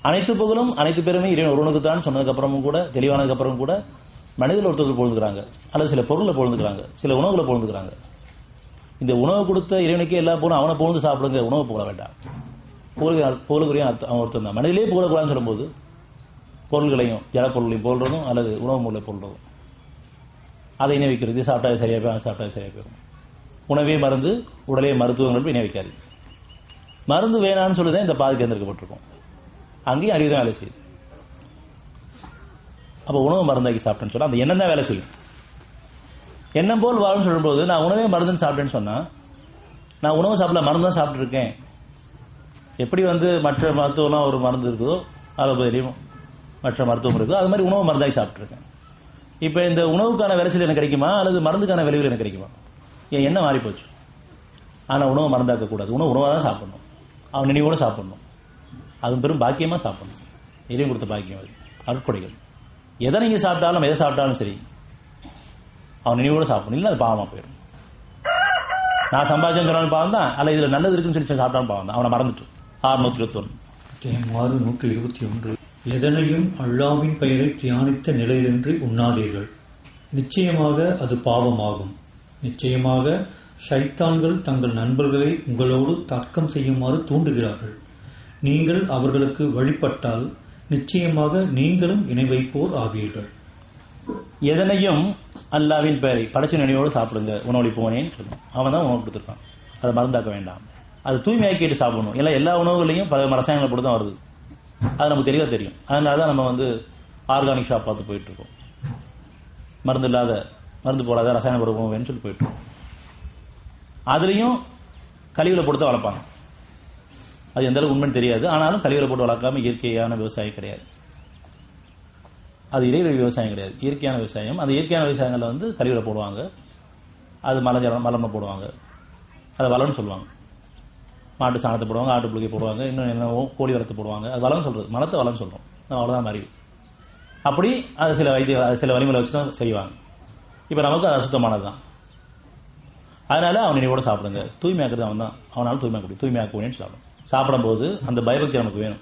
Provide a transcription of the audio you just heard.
அனைத்து புகழும் அனைத்து பேருமே இறைவன் ஒருவனுக்கு தான் சொன்னதுக்கு அப்புறமும் கூட, தெளிவானதுக்கு அப்புறம் கூட மனிதர்கள் ஒருத்தர்கள் பொழுதுக்கிறாங்க, அல்லது சில பொருளை பொழுதுக்கிறாங்க, சில உணவுகளை பொழுதுக்கிறாங்க. இந்த உணவு கொடுத்த இறைவனுக்கே எல்லா போலும் அவனை பொழுது சாப்பிடுங்க, உணவு போட வேண்டாம். புகழுக்குரிய அவன் ஒருத்தன் தான். மனிதர்களே புகழக்கூடாதுன்னு சொல்லும்போது பொருள்களையும் ஜலப்பொருளையும் போடுறதும் அல்லது உணவு முறையை போடுறதும், அதை இணை வைக்கிறது. சாப்பிட்டாலே சரியா போயிடும், சாப்பிட்டாலே சரியா போயிடும். உணவே மருந்து, உடலே மருத்துவங்கள் இணை வைக்காது. மருந்து வேணான்னு சொல்லிதான் இந்த பாதி தேர்ந்தெடுக்கப்பட்டிருக்கும். அங்கேயும் அறிவுதான் வேலை செய்யுது. அப்ப உணவு மருந்தாக்கி சாப்பிட்டேன்னு சொன்னா அந்த எண்ணம் தான் வேலை செய்யும். எண்ணம் போல் வாழும் சொல்லும்போது நான் உணவே மருந்துன்னு சாப்பிட்டேன்னு சொன்னா, நான் உணவு சாப்பிடல மருந்து தான் சாப்பிட்டு இருக்கேன். எப்படி மற்ற மருத்துவம்லாம் ஒரு மருந்து இருக்குதோ, அலோபதியிலையும் மற்ற மருத்துவம் இருக்குதோ, அது மாதிரி உணவு மருந்தாக்கி சாப்பிட்டு இருக்கேன். இப்ப இந்த உணவுக்கான விளைச்சல் எனக்கு கிடைக்குமா அல்லது மருந்துக்கான விளைவுகள் எனக்கு கிடைக்குமா? என் எண்ணம் மாறி போச்சு. ஆனா உணவு மருந்தாக்க கூடாது. உணவாக தான் சாப்பிடணும். அவன் நினைவோட சாப்பிடணும். அது பெரும் பாக்கியமா சாப்பிடணும். இறைவன் கொடுத்த பாக்கியம் அது, அருட்கொடைகள். எதை நீங்க சாப்பிட்டாலும் எதை சாப்பிட்டாலும் சரி அவன் நினைவோட சாப்பிடணும். இல்லை அது பாவமா போயிடும். நான் சம்பாதிச்சேன்னு சொன்னாலும் பாவம் தான், அல்ல இதுல நல்லது இருக்குன்னு சொல்லி சாப்பிட்டாலும் பாவம் தான். அவனை மறந்துட்டு 621 எதனையும் அல்லாஹ்வின் பெயரை தியானித்த நிலையிலின்றி உண்ணாதீர்கள். நிச்சயமாக அது பாவமாகும். நிச்சயமாக ஷைத்தான்கள் தங்கள் நண்பர்களை உங்களோடு தர்க்கம் செய்யுமாறு தூண்டுகிறார்கள். நீங்கள் அவர்களுக்கு வழிபட்டால் நிச்சயமாக நீங்களும் இணை வைப்போர் ஆவீர்கள். எதனையும் அல்லாஹ்வின் பெயரை படைச்ச நினைவோடு சாப்பிடுங்க, உணவளிப்போனேன்னு சொல்லுவோம். அவன் தான் உணவு கொடுத்துருக்கான், அதை மருந்தாக்க வேண்டாம். அது தூய்மையாக்கி கேட்டு சாப்பிடணும். எல்லா உணவுகளையும் பல ரசாயனங்களை போட்டு தான் வருது. அது நமக்கு தெளிவா தெரியும். அதனாலதான் நம்ம ஆர்கானிக் ஷாப் பார்த்து போயிட்டு இருக்கோம். மருந்து போடாத ரசாயன பொருட்கள் சொல்லி போயிட்டு இருக்கோம். அதுலயும் கழிவுல போட்டு வளர்ப்பாங்க. அது எந்த அளவுக்கு உண்மைன்னு தெரியாது. ஆனாலும் கழிவுல போட்டு வளர்க்காம இயற்கையான விவசாயம் கிடையாது. அது இறைவழி விவசாயம் கிடையாது, இயற்கையான விவசாயம். அந்த இயற்கையான விவசாயங்கள்ல கழிவுல போடுவாங்க. அது மலர்ல போடுவாங்க. அதை வளம்னு சொல்லுவாங்க. மாட்டு சாணத்தை போடுவாங்க, ஆட்டு புழுக்கை போடுவாங்க, இன்னும் என்ன கோழி வரத்தை போடுவாங்க. அது வளம் சொல்றது, மலத்தை வளம் சொல்றோம். அவ்வளவுதான் அறிவு. அப்படி அது சில வழிமுறை வச்சுதான் செய்வாங்க. இப்ப நமக்கு அது அசுத்தமானதுதான். அதனால அவன் நினைவோட சாப்பிடுங்க. தூய்மையாக்குறது அவன் தான். அவனால தூய்மையாக்க முடியும். தூய்மையாக்குவேன்னு சாப்பிடும். சாப்பிடும் போது அந்த பயபக்தி நமக்கு வேணும்.